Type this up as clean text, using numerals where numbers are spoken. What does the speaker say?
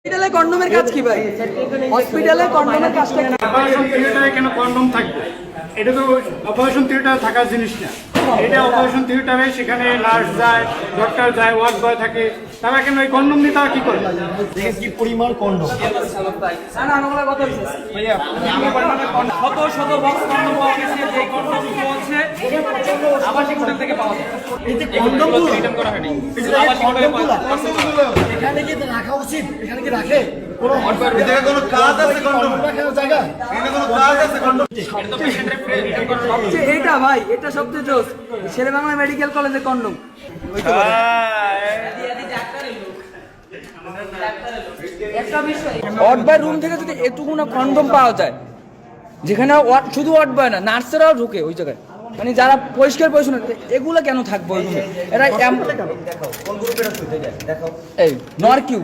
হসপিটালে কন্ডোমের কাজ কি ভাই? হসপিটালে কন্ডোমের কাজটা কি? অপারেশন থিয়েটারে কেন কন্ডোম থাকবে? এটা তো অপারেশন থিয়েটারে থাকার জিনিস না। এটা অপারেশন থিয়েটারে সেখানে নার্স যায়, ডক্টর যায়, ওয়ার্ড বয় থাকে, তারা কেন ওই কন্ডোম নিয়ে তারা কি করে? কি পরিমাণ কন্ডোম শত শত বক্স কন্ডম পাওয়া গেছে, যে কন্ডমগুলো আছে আবাসিক হোটেল থেকে পাওয়া যায়। এই যে কন্ডোমগুলো রিটার্ন করা হয়নি। এই যে কন্ডোমগুলো এখানে কি রাখা উচিত? এখানে কি রাখে কোনো এদিকে কোনো কাজ আছে কন্ডোম? রাখার জায়গা? এদিকে কোনো কাজ আছে কন্ডোম? সবচেয়ে এটা ভাই, এটা সবচেয়ে জোস। শেরেবাংলা মেডিকেল কলেজে কন্ডোম। ওয়ার্ড বাই রুম থেকে যদি এটুকু না কন্ডোম পাওয়া যায়, যেখানে শুধু ওয়ার্ড বাই না, নার্সেরাও ঢুকে ওই জায়গায়, মানে যারা পরিষ্কার পরিচ্ছন্ন, এগুলো কেন থাকবে ওই রুমে? এরা কোন গ্রুপের আছে? দেখাও এই নরকিউ